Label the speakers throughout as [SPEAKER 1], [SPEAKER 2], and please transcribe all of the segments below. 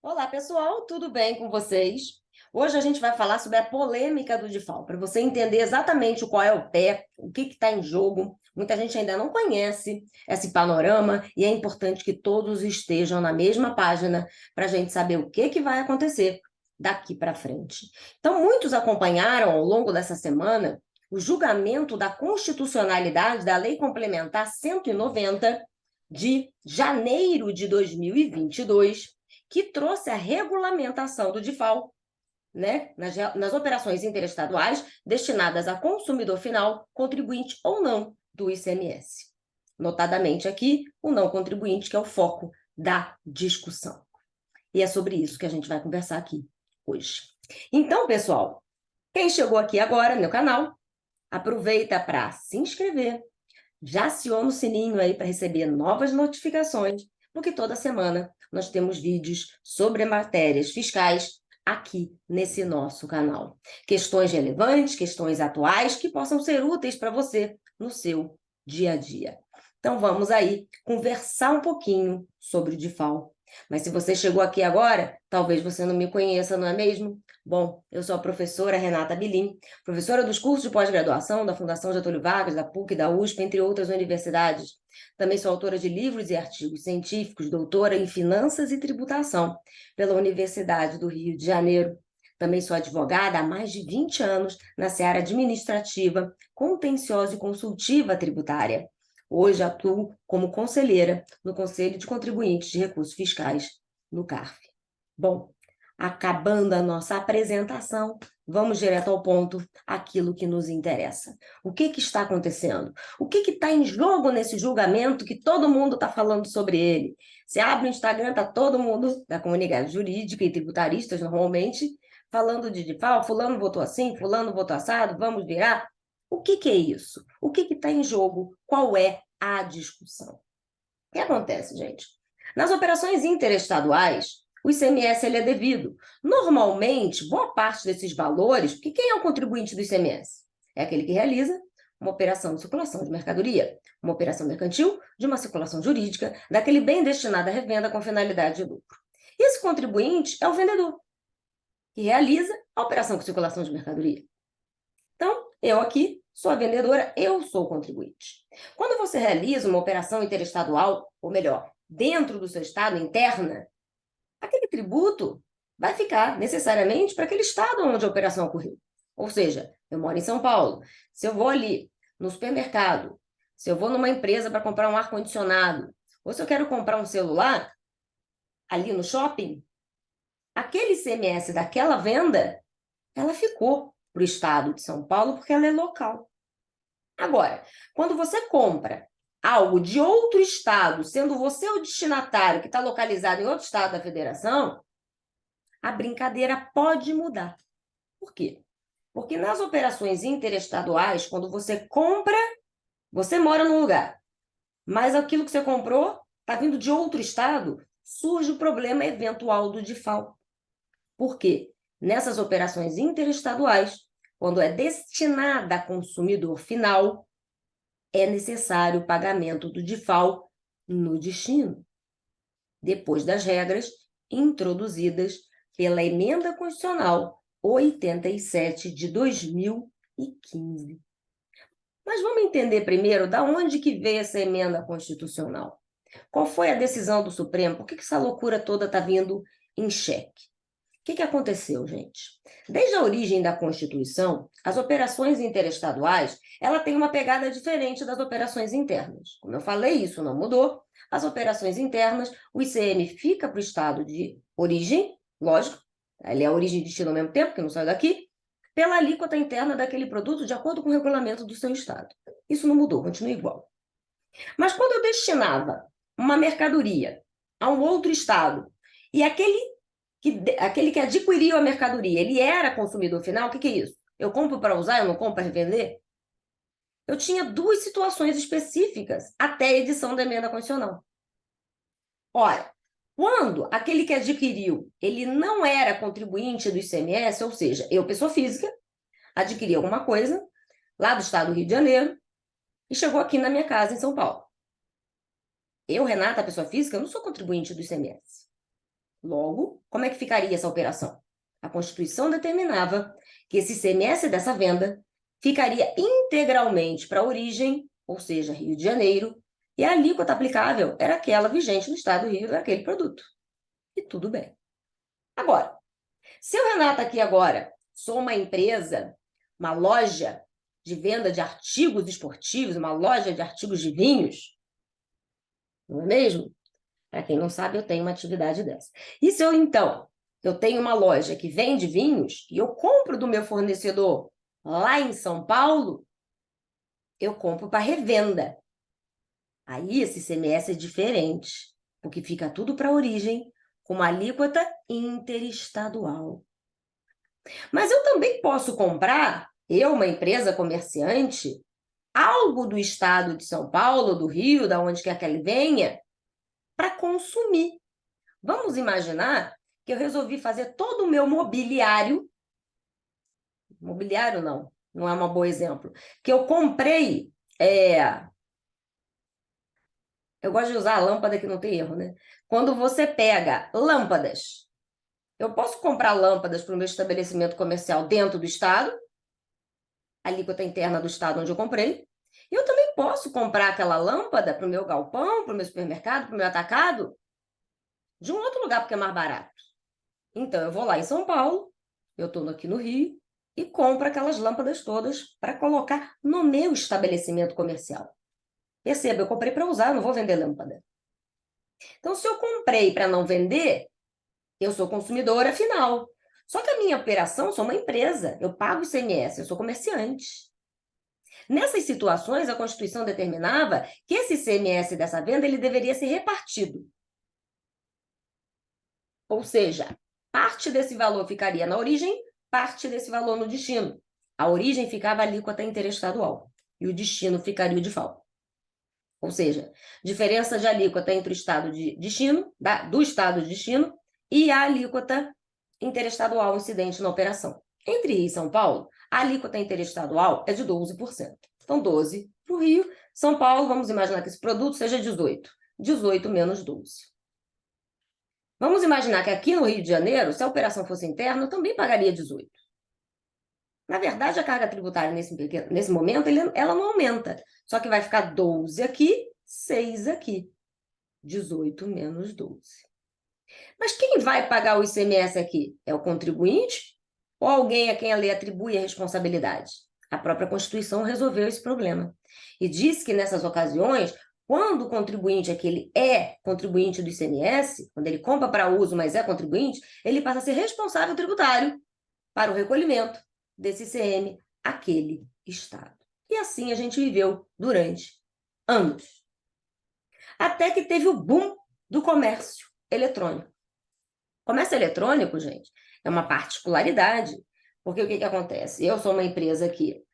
[SPEAKER 1] Olá, pessoal, tudo bem com vocês? Hoje a gente vai falar sobre a polêmica do DIFAL, para você entender exatamente qual é o pé, o que está em jogo. Muita gente ainda não conhece esse panorama e é importante que todos estejam na mesma página para a gente saber o que vai acontecer daqui para frente. Então, muitos acompanharam ao longo dessa semana o julgamento da constitucionalidade da Lei Complementar 190 de janeiro de 2022, que trouxe a regulamentação do DIFAL, né, nas operações interestaduais destinadas a consumidor final, contribuinte ou não do ICMS. Notadamente aqui, o não contribuinte, que é o foco da discussão. E é sobre isso que a gente vai conversar aqui hoje. Então, pessoal, quem chegou aqui agora no meu canal, aproveita para se inscrever, já aciona o sininho aí para receber novas notificações, porque toda semana nós temos vídeos sobre matérias fiscais aqui nesse nosso canal. Questões relevantes, questões atuais que possam ser úteis para você no seu dia a dia. Então vamos aí conversar um pouquinho sobre o DIFAL. Mas se você chegou aqui agora, talvez você não me conheça, não é mesmo? Bom, eu sou a professora Renata Bilim, professora dos cursos de pós-graduação da Fundação Getúlio Vargas, da PUC, da USP, entre outras universidades. Também sou autora de livros e artigos científicos, doutora em Finanças e Tributação pela Universidade do Rio de Janeiro. Também sou advogada há mais de 20 anos na seara administrativa, contenciosa e consultiva tributária. Hoje atuo como conselheira no Conselho de Contribuintes de Recursos Fiscais, no CARF. Bom, acabando a nossa apresentação, vamos direto ao ponto, aquilo que nos interessa. O que está acontecendo? O que está em jogo nesse julgamento que todo mundo está falando sobre ele? Você abre o Instagram, está todo mundo da comunidade jurídica e tributaristas, normalmente, falando de DIFAL, fulano votou assim, fulano votou assado, vamos virar. O que é isso? O que está em jogo? Qual é a discussão? O que acontece, gente? Nas operações interestaduais, o ICMS ele é devido. Normalmente, boa parte desses valores, porque quem é o contribuinte do ICMS? É aquele que realiza uma operação de circulação de mercadoria, uma operação mercantil de uma circulação jurídica, daquele bem destinado à revenda com finalidade de lucro. E esse contribuinte é o vendedor, que realiza a operação com circulação de mercadoria. Então, eu aqui sou a vendedora, eu sou o contribuinte. Quando você realiza uma operação interestadual, ou melhor, dentro do seu estado, interna, aquele tributo vai ficar necessariamente para aquele estado onde a operação ocorreu. Ou seja, eu moro em São Paulo, se eu vou ali no supermercado, se eu vou numa empresa para comprar um ar-condicionado, ou se eu quero comprar um celular, ali no shopping, aquele ICMS daquela venda, ela ficou para o estado de São Paulo porque ela é local. Agora, quando você compra algo de outro estado, sendo você o destinatário que está localizado em outro estado da federação, a brincadeira pode mudar. Por quê? Porque nas operações interestaduais, quando você compra, você mora num lugar, mas aquilo que você comprou está vindo de outro estado, surge o problema eventual do DIFAL. Por quê? Nessas operações interestaduais, quando é destinada a consumidor final, é necessário o pagamento do DIFAL no destino, depois das regras introduzidas pela Emenda Constitucional 87 de 2015. Mas vamos entender primeiro de onde que veio essa emenda constitucional. Qual foi a decisão do Supremo? Por que essa loucura toda está vindo em xeque? O que aconteceu, gente? Desde a origem da Constituição, as operações interestaduais, ela tem uma pegada diferente das operações internas. Como eu falei, isso não mudou. As operações internas, o ICM fica para o estado de origem, lógico, ele é a origem e destino ao mesmo tempo, que não sai daqui, pela alíquota interna daquele produto de acordo com o regulamento do seu estado. Isso não mudou, continua igual. Mas quando eu destinava uma mercadoria a um outro estado e aquele que adquiriu a mercadoria, ele era consumidor final, o que é isso? Eu compro para usar, eu não compro para revender? Eu tinha duas situações específicas até a edição da emenda constitucional. Ora, quando aquele que adquiriu, ele não era contribuinte do ICMS, ou seja, eu, pessoa física, adquiri alguma coisa lá do estado do Rio de Janeiro e chegou aqui na minha casa em São Paulo. Eu, Renata, pessoa física, eu não sou contribuinte do ICMS. Logo, como é que ficaria essa operação? A Constituição determinava que esse ICMS dessa venda ficaria integralmente para a origem, ou seja, Rio de Janeiro, e a alíquota aplicável era aquela vigente no estado do Rio daquele produto. E tudo bem. Agora, se eu, Renata, aqui agora, sou uma empresa, uma loja de venda de artigos esportivos, uma loja de artigos de vinhos, não é mesmo? Para quem não sabe, eu tenho uma atividade dessa. E se eu, então, eu tenho uma loja que vende vinhos e eu compro do meu fornecedor lá em São Paulo, eu compro para revenda. Aí esse ICMS é diferente, porque fica tudo para a origem, com uma alíquota interestadual. Mas eu também posso comprar, eu, uma empresa comerciante, algo do estado de São Paulo, do Rio, da onde quer que ele venha, para consumir. Vamos imaginar que eu resolvi fazer todo o meu mobiliário não é um bom exemplo, que eu comprei, eu gosto de usar a lâmpada que não tem erro, né? Quando você pega lâmpadas, eu posso comprar lâmpadas para o meu estabelecimento comercial dentro do estado, a alíquota interna do estado onde eu comprei, e eu também posso comprar aquela lâmpada para o meu galpão, para o meu supermercado, para o meu atacado, de um outro lugar, porque é mais barato. Então, eu vou lá em São Paulo, eu estou aqui no Rio, e compro aquelas lâmpadas todas para colocar no meu estabelecimento comercial. Perceba, eu comprei para usar, eu não vou vender lâmpada. Então, se eu comprei para não vender, eu sou consumidora final. Só que a minha operação, sou uma empresa, eu pago ICMS, eu sou comerciante. Nessas situações, a Constituição determinava que esse ICMS dessa venda ele deveria ser repartido. Ou seja, parte desse valor ficaria na origem, parte desse valor no destino. A origem ficava a alíquota interestadual e o destino ficaria o DIFAL. Ou seja, diferença de alíquota entre o estado de destino, do estado de destino, e a alíquota interestadual incidente na operação. Entre Rio e São Paulo, a alíquota interestadual é de 12%. Então, 12 para o Rio. São Paulo, vamos imaginar que esse produto seja 18. 18 menos 12. Vamos imaginar que aqui no Rio de Janeiro, se a operação fosse interna, eu também pagaria 18. Na verdade, a carga tributária nesse momento, ela não aumenta. Só que vai ficar 12 aqui, 6 aqui. 18 menos 12. Mas quem vai pagar o ICMS aqui? É o contribuinte ou alguém a quem a lei atribui a responsabilidade? A própria Constituição resolveu esse problema. E diz que nessas ocasiões, quando o contribuinte ele é contribuinte do ICMS, quando ele compra para uso, mas é contribuinte, ele passa a ser responsável tributário para o recolhimento desse ICM àquele estado. E assim a gente viveu durante anos. Até que teve o boom do comércio eletrônico. Comércio eletrônico, gente, é uma particularidade, porque o que acontece? Eu sou uma empresa aqui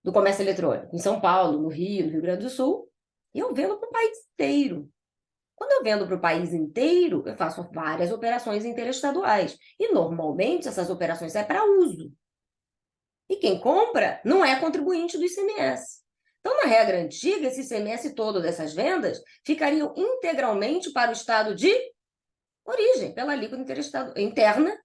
[SPEAKER 1] do comércio eletrônico, em São Paulo, no Rio Grande do Sul, e eu vendo para o país inteiro. Quando eu vendo para o país inteiro, eu faço várias operações interestaduais, e normalmente essas operações são para uso. E quem compra não é contribuinte do ICMS. Então, na regra antiga, esse ICMS todo dessas vendas ficariam integralmente para o estado de origem, pela alíquota interna,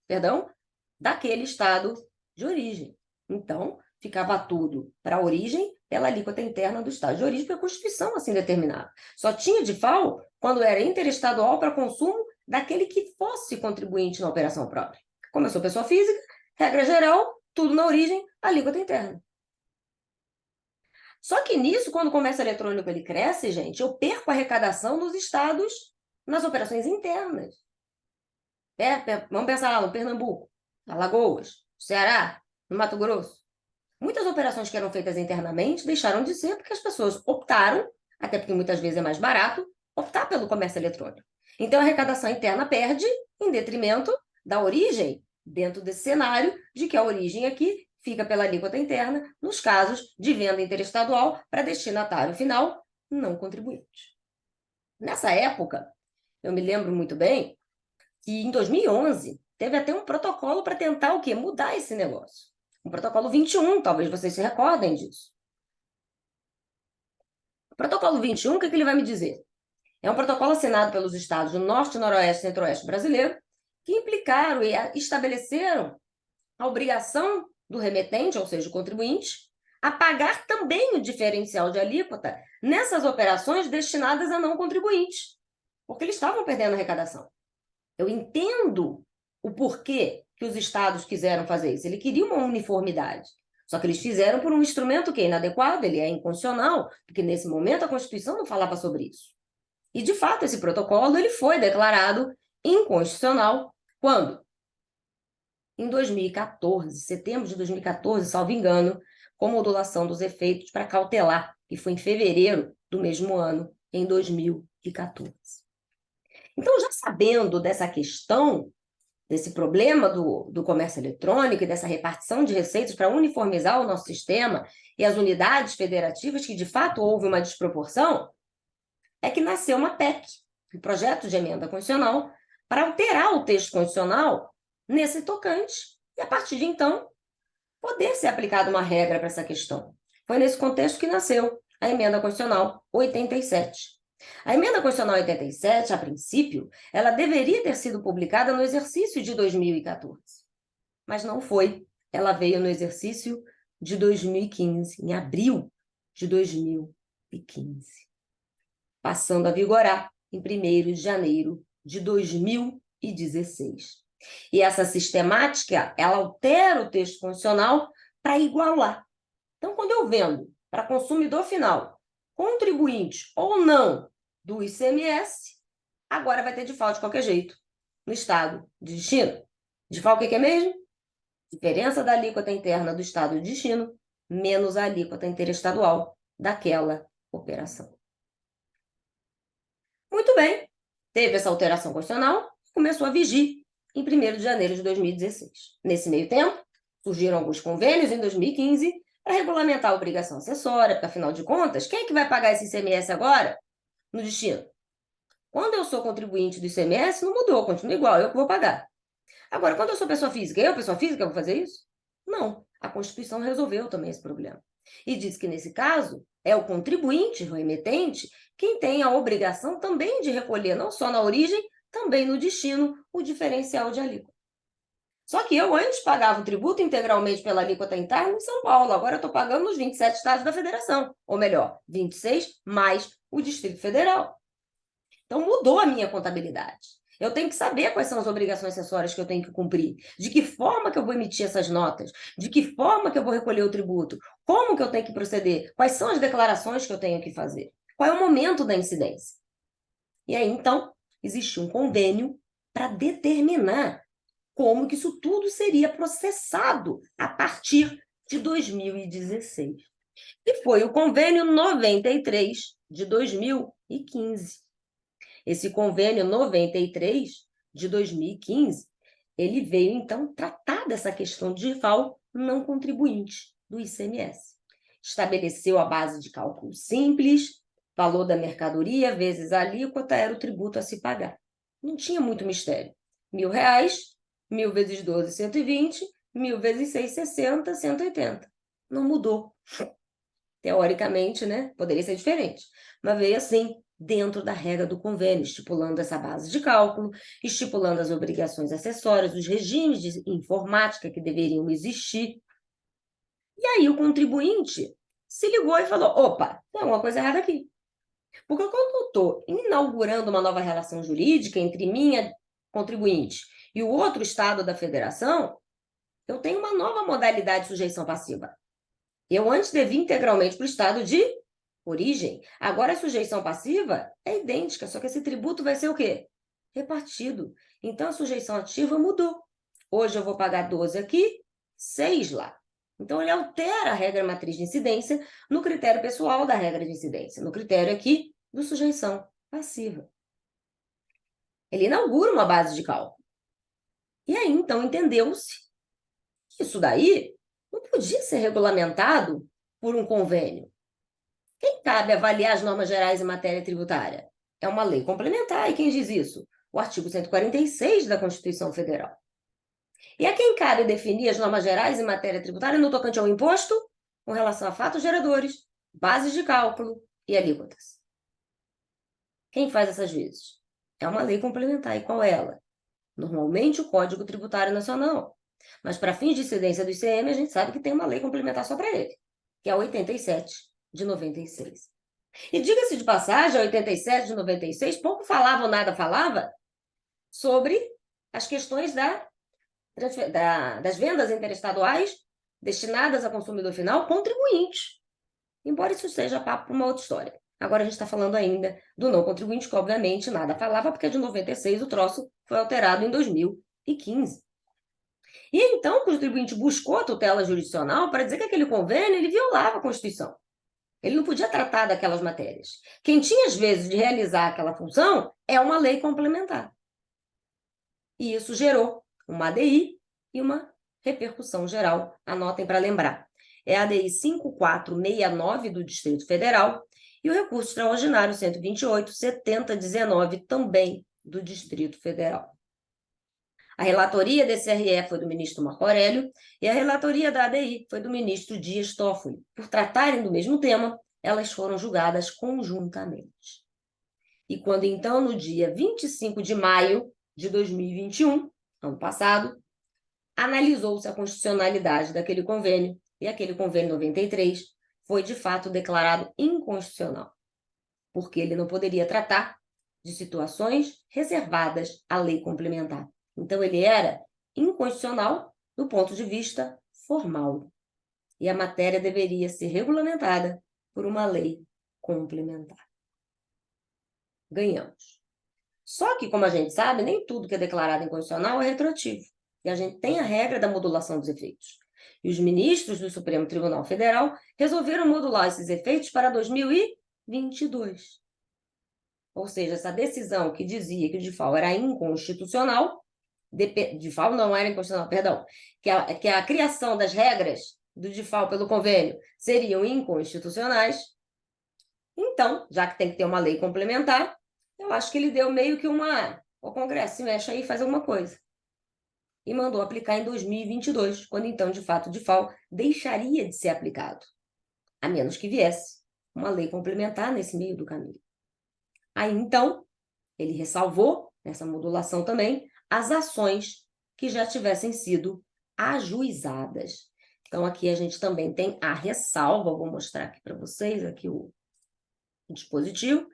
[SPEAKER 1] daquele estado de origem. Então, ficava tudo para a origem pela alíquota interna do estado de origem, porque a Constituição assim determinava. Só tinha DIFAL quando era interestadual para consumo daquele que fosse contribuinte na operação própria. Como eu sou pessoa física, regra geral, tudo na origem, alíquota interna. Só que nisso, quando o comércio eletrônico ele cresce, gente, eu perco a arrecadação dos estados nas operações internas. Vamos pensar lá no Pernambuco, Alagoas, Ceará, no Mato Grosso. Muitas operações que eram feitas internamente deixaram de ser porque as pessoas optaram, até porque muitas vezes é mais barato, optar pelo comércio eletrônico. Então, a arrecadação interna perde em detrimento da origem, dentro desse cenário de que a origem aqui fica pela alíquota interna, nos casos de venda interestadual para destinatário final não contribuinte. Nessa época, eu me lembro muito bem que em 2011 teve até um protocolo para tentar o quê? Mudar esse negócio. O protocolo 21, talvez vocês se recordem disso. O protocolo 21, o que ele vai me dizer? É um protocolo assinado pelos estados do Norte, Noroeste e Centro-Oeste brasileiro, que implicaram e estabeleceram a obrigação do remetente, ou seja, o contribuinte, a pagar também o diferencial de alíquota nessas operações destinadas a não contribuintes, porque eles estavam perdendo arrecadação. Eu entendo o porquê que os estados quiseram fazer isso. Ele queria uma uniformidade. Só que eles fizeram por um instrumento que é inadequado, ele é inconstitucional, porque nesse momento a Constituição não falava sobre isso. E, de fato, esse protocolo ele foi declarado inconstitucional quando? Em 2014, setembro de 2014, salvo engano, com modulação dos efeitos para cautelar, que foi em fevereiro do mesmo ano, em 2014. Então, já sabendo dessa questão, desse problema do comércio eletrônico e dessa repartição de receitas para uniformizar o nosso sistema e as unidades federativas, que de fato houve uma desproporção, é que nasceu uma PEC, um projeto de emenda constitucional, para alterar o texto constitucional nesse tocante e, a partir de então, poder ser aplicada uma regra para essa questão. Foi nesse contexto que nasceu a emenda constitucional 87. A emenda constitucional 87, a princípio, ela deveria ter sido publicada no exercício de 2014, mas não foi. Ela veio no exercício de 2015, em abril de 2015, passando a vigorar em 1º de janeiro de 2016. E essa sistemática, ela altera o texto constitucional para igualar. Então, quando eu vendo para consumidor final, contribuinte ou não do ICMS, agora vai ter DIFAL de qualquer jeito, no estado de destino. DIFAL o que é mesmo? Diferença da alíquota interna do estado de destino menos a alíquota interestadual daquela operação. Muito bem, teve essa alteração constitucional, começou a vigir em 1º de janeiro de 2016. Nesse meio tempo, surgiram alguns convênios em 2015 para regulamentar a obrigação acessória, porque, afinal de contas, quem é que vai pagar esse ICMS agora no destino? Quando eu sou contribuinte do ICMS, não mudou, continua igual, eu que vou pagar. Agora, quando eu sou pessoa física, pessoa física, vou fazer isso? Não, a Constituição resolveu também esse problema. E diz que, nesse caso, é o contribuinte, o remetente, quem tem a obrigação também de recolher, não só na origem, também no destino, o diferencial de alíquota. Só que eu antes pagava o tributo integralmente pela alíquota interna em São Paulo, agora eu estou pagando nos 27 estados da federação, ou melhor, 26 mais o Distrito Federal. Então mudou a minha contabilidade. Eu tenho que saber quais são as obrigações acessórias que eu tenho que cumprir, de que forma que eu vou emitir essas notas, de que forma que eu vou recolher o tributo, como que eu tenho que proceder, quais são as declarações que eu tenho que fazer, qual é o momento da incidência. E aí, então, existe um convênio para determinar como que isso tudo seria processado a partir de 2016. E foi o convênio 93 de 2015. Esse convênio 93 de 2015, ele veio, então, tratar dessa questão de DIFAL não contribuinte do ICMS. Estabeleceu a base de cálculo simples, valor da mercadoria vezes a alíquota era o tributo a se pagar. Não tinha muito mistério. R$1.000, 1.000 vezes 12, 120, 1.000 vezes 6, 60, 180. Não mudou. Teoricamente, né? Poderia ser diferente. Mas veio assim, dentro da regra do convênio, estipulando essa base de cálculo, estipulando as obrigações acessórias, os regimes de informática que deveriam existir. E aí o contribuinte se ligou e falou, opa, tem alguma coisa errada aqui. Porque quando eu estou inaugurando uma nova relação jurídica entre minha contribuinte e o outro estado da federação, eu tenho uma nova modalidade de sujeição passiva. Eu antes devia integralmente para o estado de origem. Agora a sujeição passiva é idêntica, só que esse tributo vai ser o quê? Repartido. Então a sujeição ativa mudou. Hoje eu vou pagar 12 aqui, 6 lá. Então ele altera a regra matriz de incidência no critério pessoal da regra de incidência, no critério aqui do sujeição passiva. Ele inaugura uma base de cálculo. E aí, então, entendeu-se que isso daí não podia ser regulamentado por um convênio. Quem cabe avaliar as normas gerais em matéria tributária? É uma lei complementar. E quem diz isso? O artigo 146 da Constituição Federal. E a quem cabe definir as normas gerais em matéria tributária no tocante ao imposto, com relação a fatos geradores, bases de cálculo e alíquotas? Quem faz essas vezes? É uma lei complementar. E qual é ela? Normalmente o Código Tributário Nacional. Mas para fins de incidência do ICM, a gente sabe que tem uma lei complementar só para ele, que é a 87 de 96. E diga-se de passagem, a 87 de 96, pouco falava ou nada falava sobre as questões das vendas interestaduais destinadas ao consumidor final contribuinte. Embora isso seja papo para uma outra história. Agora a gente está falando ainda do não contribuinte, que obviamente nada falava, porque de 96 o troço foi alterado em 2015. E então o contribuinte buscou a tutela jurisdicional para dizer que aquele convênio ele violava a Constituição. Ele não podia tratar daquelas matérias. Quem tinha, às vezes, de realizar aquela função é uma lei complementar. E isso gerou uma ADI e uma repercussão geral. Anotem para lembrar. É a ADI 5469 do Distrito Federal e o recurso extraordinário 128.7019 também do Distrito Federal. A relatoria desse RE foi do ministro Marco Aurélio e a relatoria da ADI foi do ministro Dias Toffoli. Por tratarem do mesmo tema, elas foram julgadas conjuntamente. E quando então, no dia 25 de maio de 2021, ano passado, analisou-se a constitucionalidade daquele convênio e aquele convênio 93 foi de fato declarado inconstitucional, porque ele não poderia tratar de situações reservadas à lei complementar. Então, ele era inconstitucional do ponto de vista formal. E a matéria deveria ser regulamentada por uma lei complementar. Ganhamos. Só que, como a gente sabe, nem tudo que é declarado inconstitucional é retroativo. E a gente tem a regra da modulação dos efeitos. E os ministros do Supremo Tribunal Federal resolveram modular esses efeitos para 2022. Ou seja, essa decisão que dizia que o DIFAL era inconstitucional, DIFAL não era inconstitucional, perdão, que a criação das regras do DIFAL pelo convênio seriam inconstitucionais. Então, já que tem que ter uma lei complementar, eu acho que ele deu meio que o Congresso se mexe aí e faz alguma coisa. E mandou aplicar em 2022, quando então, de fato, o DIFAL deixaria de ser aplicado, a menos que viesse uma lei complementar nesse meio do caminho. Aí, então, ele ressalvou, nessa modulação também, as ações que já tivessem sido ajuizadas. Então, aqui a gente também tem a ressalva, vou mostrar aqui para vocês, aqui o dispositivo.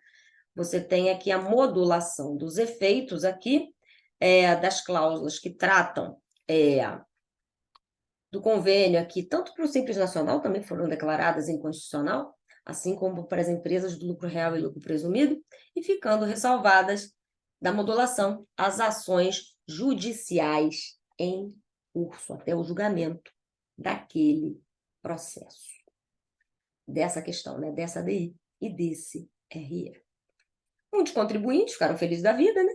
[SPEAKER 1] Você tem aqui a modulação dos efeitos aqui, das cláusulas que tratam do convênio aqui, tanto para o Simples Nacional, também foram declaradas inconstitucional, assim como para as empresas do lucro real e lucro presumido, e ficando ressalvadas da modulação as ações judiciais em curso, até o julgamento daquele processo, dessa questão, né, dessa ADI e desse RE. Muitos contribuintes ficaram felizes da vida, né?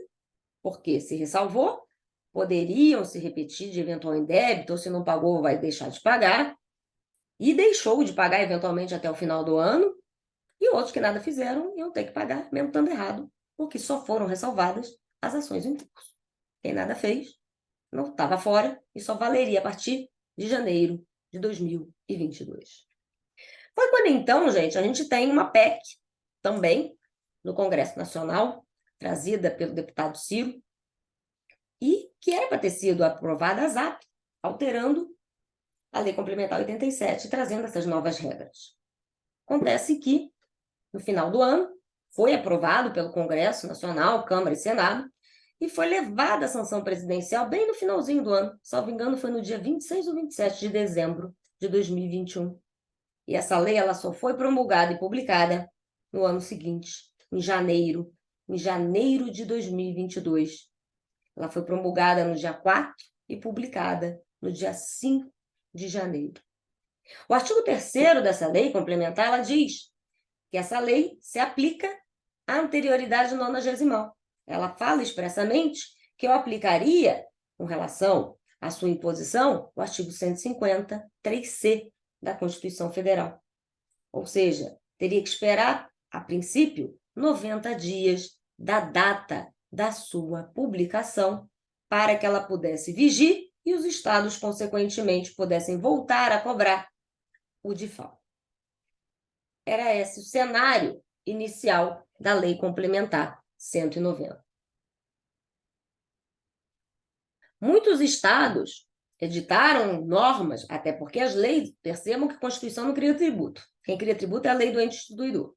[SPEAKER 1] Porque se ressalvou, poderiam se repetir de eventual indébito, ou se não pagou, vai deixar de pagar, e deixou de pagar eventualmente até o final do ano, e outros que nada fizeram iam ter que pagar, mesmo estando errado, porque só foram ressalvadas as ações em curso. Quem nada fez, não estava fora, e só valeria a partir de janeiro de 2022. Foi quando então, gente, a gente tem uma PEC também no Congresso Nacional, trazida pelo deputado Ciro, e que era para ter sido aprovada a ZAP, alterando a Lei Complementar 87, trazendo essas novas regras. Acontece que, no final do ano, foi aprovado pelo Congresso Nacional, Câmara e Senado, e foi levada à sanção presidencial bem no finalzinho do ano, salvo engano, foi no dia 26 ou 27 de dezembro de 2021. E essa lei ela só foi promulgada e publicada no ano seguinte, em janeiro de 2022. Ela foi promulgada no dia 4 e publicada no dia 5 de janeiro. O artigo 3º dessa lei complementar, ela diz que essa lei se aplica à anterioridade nonagesimal. Ela fala expressamente que eu aplicaria, com relação à sua imposição, o artigo 150, 3C da Constituição Federal. Ou seja, teria que esperar, a princípio, 90 dias da data da sua publicação para que ela pudesse vigir e os estados, consequentemente, pudessem voltar a cobrar o DIFAL. Era esse o cenário inicial da Lei Complementar 190. Muitos estados editaram normas, até porque as leis, percebam que a Constituição não cria tributo. Quem cria tributo é a lei do ente instituidor.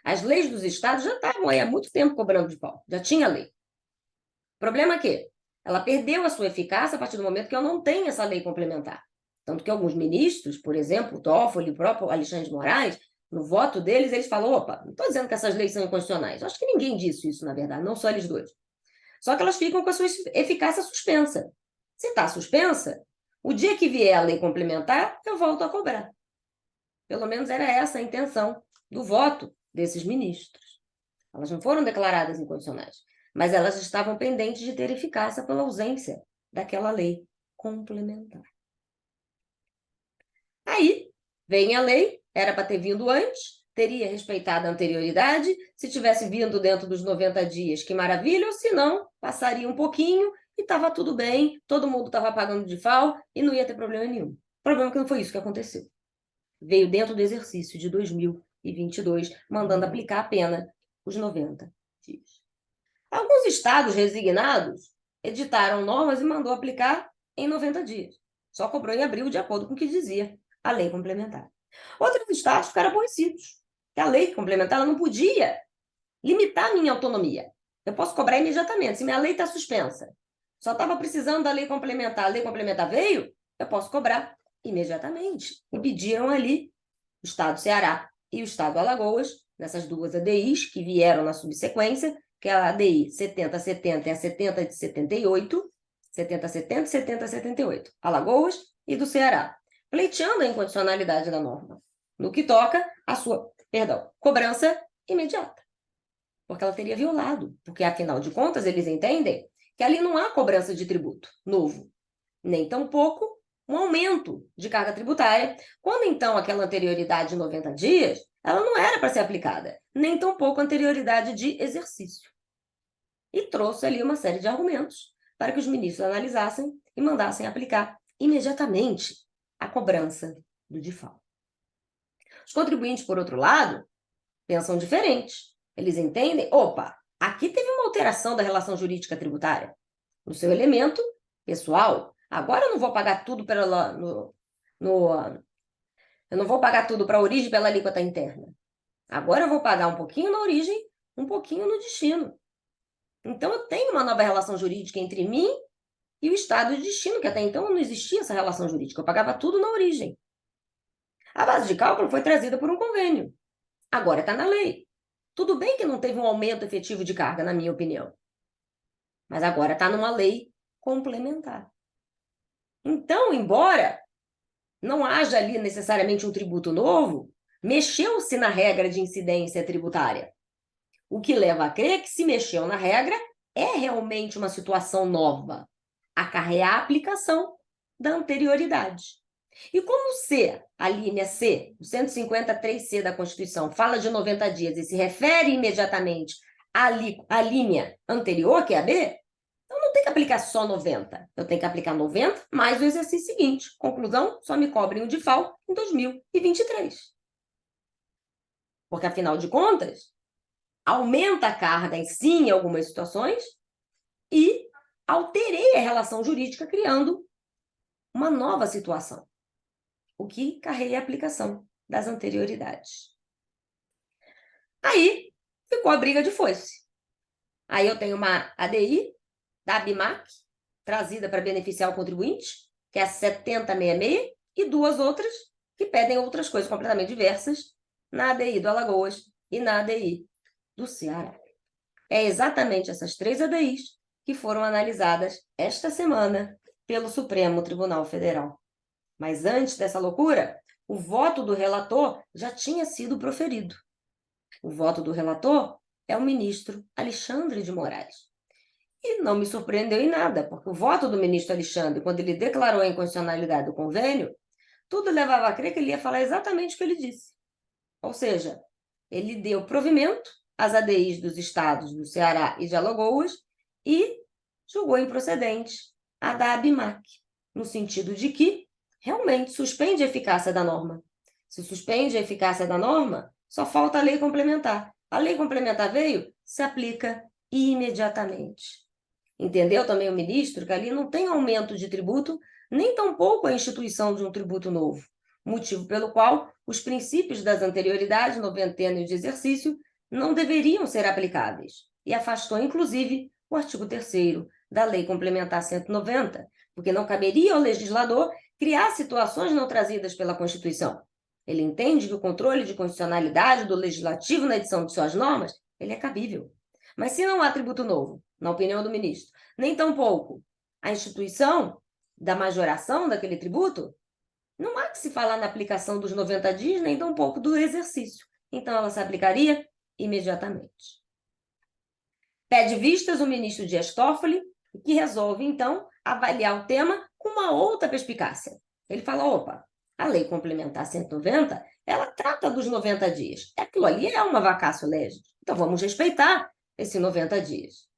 [SPEAKER 1] As leis dos estados já estavam aí há muito tempo cobrando de pau, já tinha lei. O problema é que ela perdeu a sua eficácia a partir do momento que eu não tenho essa lei complementar. Tanto que alguns ministros, por exemplo, o Toffoli, o próprio Alexandre de Moraes, no voto deles, eles falam, opa, não estou dizendo que essas leis são inconstitucionais. Acho que ninguém disse isso, na verdade, não só eles dois. Só que elas ficam com a sua eficácia suspensa. Se está suspensa, o dia que vier a lei complementar, eu volto a cobrar. Pelo menos era essa a intenção do voto desses ministros. Elas não foram declaradas inconstitucionais, mas elas estavam pendentes de ter eficácia pela ausência daquela lei complementar. Aí, vem a lei, era para ter vindo antes, teria respeitado a anterioridade, se tivesse vindo dentro dos 90 dias, que maravilha, ou se não, passaria um pouquinho e estava tudo bem, todo mundo estava pagando de FAO e não ia ter problema nenhum. O problema é que não foi isso que aconteceu. Veio dentro do exercício de 2022, mandando aplicar a pena os 90 dias. Alguns estados resignados editaram normas e mandou aplicar em 90 dias. Só cobrou em abril, de acordo com o que dizia a lei complementar. Outros estados ficaram aborrecidos, que a lei complementar ela não podia limitar a minha autonomia. Eu posso cobrar imediatamente. Se minha lei está suspensa, só estava precisando da lei complementar, a lei complementar veio, eu posso cobrar imediatamente. E pediram ali o estado do Ceará e o estado do Alagoas, nessas duas ADIs que vieram na subsequência, que é a ADI 7070 e a 70/78, 70/70 e 70/78, Alagoas e do Ceará, pleiteando a incondicionalidade da norma, no que toca à sua, cobrança imediata. Porque ela teria violado, porque, afinal de contas, eles entendem que ali não há cobrança de tributo novo, nem tampouco um aumento de carga tributária, quando, então, aquela anterioridade de 90 dias, ela não era para ser aplicada, nem tampouco anterioridade de exercício. E trouxe ali uma série de argumentos para que os ministros analisassem e mandassem aplicar imediatamente a cobrança do DIFAL. Os contribuintes, por outro lado, pensam diferente. Eles entendem, opa, aqui teve uma alteração da relação jurídica tributária, no seu elemento pessoal. Agora eu não vou pagar tudo eu não vou pagar tudo para a origem pela alíquota interna. Agora eu vou pagar um pouquinho na origem, um pouquinho no destino. Então eu tenho uma nova relação jurídica entre mim e o estado de destino, que até então não existia essa relação jurídica. Eu pagava tudo na origem. A base de cálculo foi trazida por um convênio. Agora está na lei. Tudo bem que não teve um aumento efetivo de carga, na minha opinião. Mas agora está numa lei complementar. Então, embora não haja ali necessariamente um tributo novo, mexeu-se na regra de incidência tributária. O que leva a crer que se mexeu na regra é realmente uma situação nova, acarrear a aplicação da anterioridade. E como C, a linha C, o 153C da Constituição, fala de 90 dias e se refere imediatamente à linha anterior, que é a B, então não tem que aplicar só 90. Eu tenho que aplicar 90 mais o exercício seguinte. Conclusão, só me cobrem o DIFAL em 2023. Porque, afinal de contas, aumenta a carga em algumas situações e alterei a relação jurídica criando uma nova situação, o que carrega a aplicação das anterioridades. Aí ficou a briga de foice. Aí eu tenho uma ADI da ABIMAC, trazida para beneficiar o contribuinte, que é a 7066, e duas outras que pedem outras coisas completamente diversas, na ADI do Alagoas e na ADI do Ceará. É exatamente essas três ADIs que foram analisadas esta semana pelo Supremo Tribunal Federal. Mas antes dessa loucura, o voto do relator já tinha sido proferido. O voto do relator é o ministro Alexandre de Moraes. E não me surpreendeu em nada, porque o voto do ministro Alexandre, quando ele declarou a inconstitucionalidade do convênio, tudo levava a crer que ele ia falar exatamente o que ele disse. Ou seja, ele deu provimento às ADIs dos estados do Ceará e de Alagoas e julgou improcedente a da ABIMAC, no sentido de que realmente suspende a eficácia da norma. Se suspende a eficácia da norma, só falta a lei complementar. A lei complementar veio, se aplica imediatamente. Entendeu também o ministro que ali não tem aumento de tributo, nem tampouco a instituição de um tributo novo, motivo pelo qual os princípios das anterioridades, noventena e de exercício, não deveriam ser aplicáveis, e afastou, inclusive, o artigo 3º da Lei Complementar 190, porque não caberia ao legislador criar situações não trazidas pela Constituição. Ele entende que o controle de constitucionalidade do legislativo na edição de suas normas, ele é cabível. Mas se não há tributo novo, na opinião do ministro, nem tampouco a instituição da majoração daquele tributo, não há que se falar na aplicação dos 90 dias, nem tampouco do exercício. Então, ela se aplicaria imediatamente. Pede vistas o ministro Dias Toffoli, que resolve, então, avaliar o tema com uma outra perspicácia. Ele fala, opa, a Lei Complementar 190, ela trata dos 90 dias. Aquilo ali é uma vacácio legis. Então, vamos respeitar esses 90 dias.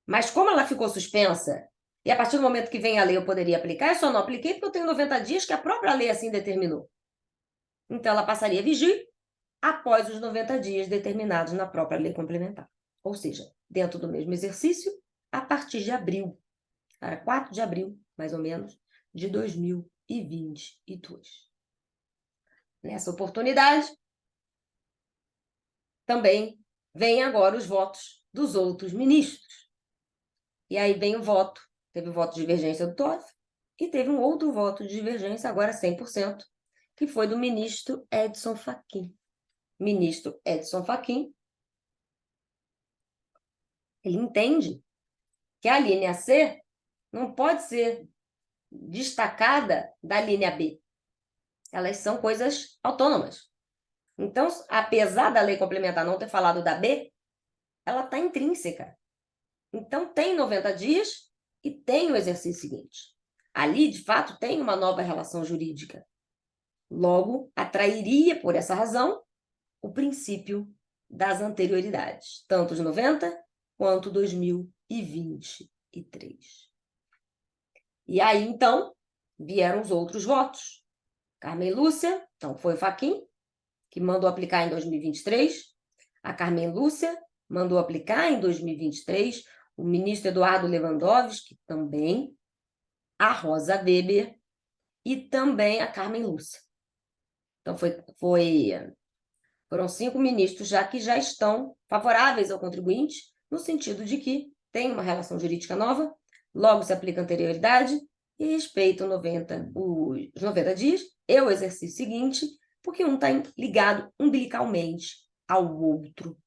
[SPEAKER 1] Mas como ela ficou suspensa, e a partir do momento que vem a lei eu poderia aplicar, eu só não apliquei porque eu tenho 90 dias que a própria lei assim determinou. Então, ela passaria a vigir após os 90 dias determinados na própria lei complementar. Ou seja, dentro do mesmo exercício, a partir de abril, para 4 de abril, mais ou menos, de 2022. Nessa oportunidade, também vêm agora os votos dos outros ministros. E aí vem o voto, teve o voto de divergência do Toffoli, e teve um outro voto de divergência, agora 100%, que foi do ministro Edson Fachin. Ministro Edson Fachin, ele entende que a linha C não pode ser destacada da linha B. Elas são coisas autônomas. Então, apesar da lei complementar não ter falado da B, ela está intrínseca. Então, tem 90 dias e tem o exercício seguinte. Ali, de fato, tem uma nova relação jurídica. Logo, atrairia, por essa razão, o princípio das anterioridades, tanto os 90 quanto 2023. E aí, então, vieram os outros votos. Carmen Lúcia, então foi o Fachin, que mandou aplicar em 2023. A Carmen Lúcia mandou aplicar em 2023. O ministro Eduardo Lewandowski também. A Rosa Weber e também a Carmen Lúcia. Então, foram 5 ministros já que já estão favoráveis ao contribuinte, no sentido de que tem uma relação jurídica nova, logo se aplica a anterioridade e respeita os 90 dias e o exercício seguinte, porque um está ligado umbilicalmente ao outro.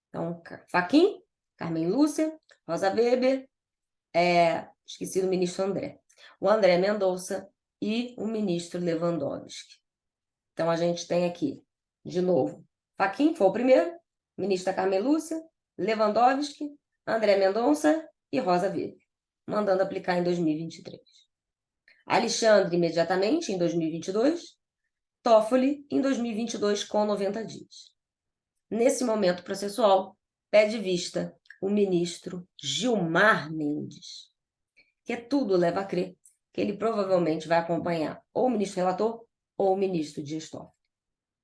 [SPEAKER 1] Então, Fachin, Carmen Lúcia, Rosa Weber, esqueci do ministro André, o André Mendonça e o ministro Lewandowski. Então, a gente tem aqui, de novo, Fachin foi o primeiro, ministra Carmen Lúcia, Lewandowski, André Mendonça e Rosa Weber, mandando aplicar em 2023. Alexandre, imediatamente, em 2022, Toffoli, em 2022, com 90 dias. Nesse momento processual, pede vista o ministro Gilmar Mendes, que tudo leva a crer que ele provavelmente vai acompanhar ou o ministro relator ou o ministro Dias Toffoli.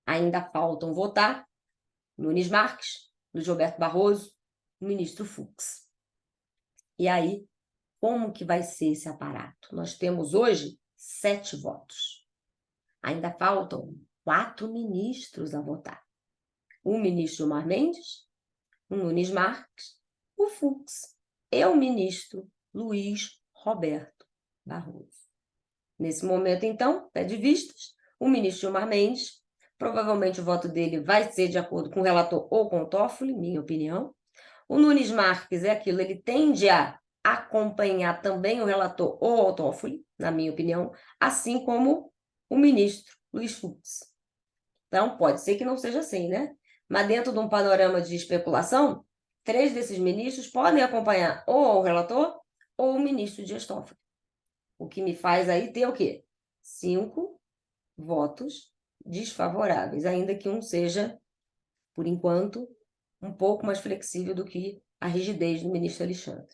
[SPEAKER 1] Ainda faltam votar Nunes Marques, Luiz Roberto Barroso, o ministro Fux. E aí, como que vai ser esse aparato? Nós temos hoje 7 votos. Ainda faltam 4 ministros a votar. O ministro Gilmar Mendes, o Nunes Marques, o Fux e o ministro Luiz Roberto Barroso. Nesse momento, então, pede vistas, o ministro Gilmar Mendes, provavelmente o voto dele vai ser de acordo com o relator ou com o Toffoli, minha opinião. O Nunes Marques é aquilo, ele tende a acompanhar também o relator ou o Toffoli, na minha opinião, assim como o ministro Luiz Fux. Então, pode ser que não seja assim, né? Mas dentro de um panorama de especulação, 3 desses ministros podem acompanhar ou o relator ou o ministro Dias Toffoli. O que me faz aí ter o quê? 5 votos desfavoráveis, ainda que um seja, por enquanto, um pouco mais flexível do que a rigidez do ministro Alexandre.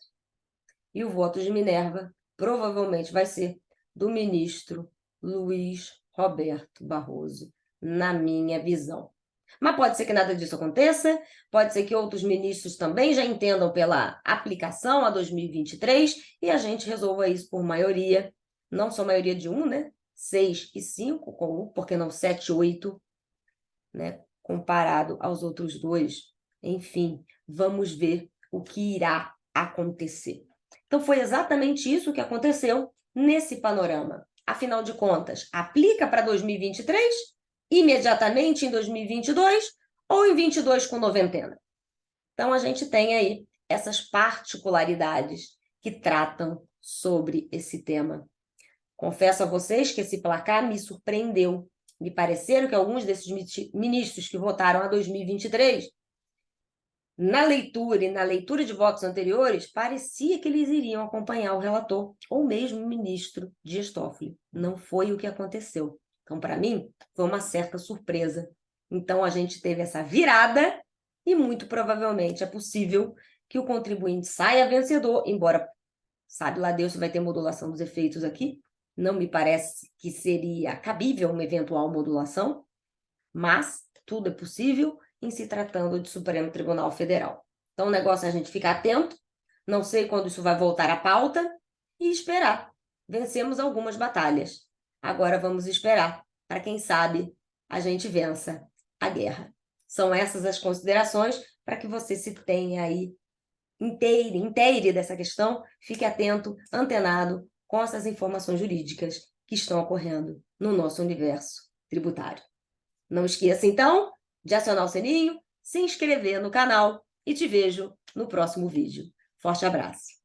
[SPEAKER 1] E o voto de Minerva provavelmente vai ser do ministro Luiz Roberto Barroso, na minha visão. Mas pode ser que nada disso aconteça, pode ser que outros ministros também já entendam pela aplicação a 2023 e a gente resolva isso por maioria, não só maioria de 1, né? 6 e 5, porque não 7 e 8, né? Comparado aos outros dois. Enfim, vamos ver o que irá acontecer. Então, foi exatamente isso que aconteceu nesse panorama. Afinal de contas, aplica para 2023, imediatamente em 2022 ou em 22 com noventena. Então, a gente tem aí essas particularidades que tratam sobre esse tema. Confesso a vocês que esse placar me surpreendeu. Me pareceram que alguns desses ministros que votaram a 2023, na leitura e na leitura de votos anteriores, parecia que eles iriam acompanhar o relator, ou mesmo o ministro Dias Toffoli. Não foi o que aconteceu. Então, para mim, foi uma certa surpresa. Então, a gente teve essa virada e, muito provavelmente, é possível que o contribuinte saia vencedor, embora, sabe lá Deus se vai ter modulação dos efeitos aqui, não me parece que seria cabível uma eventual modulação, mas tudo é possível em se tratando de Supremo Tribunal Federal. Então, o negócio é a gente ficar atento, não sei quando isso vai voltar à pauta, e esperar. Vencemos algumas batalhas. Agora vamos esperar para, quem sabe, a gente vença a guerra. São essas as considerações para que você se tenha aí inteire dessa questão, fique atento, antenado com essas informações jurídicas que estão ocorrendo no nosso universo tributário. Não esqueça, então, de acionar o sininho, se inscrever no canal e te vejo no próximo vídeo. Forte abraço!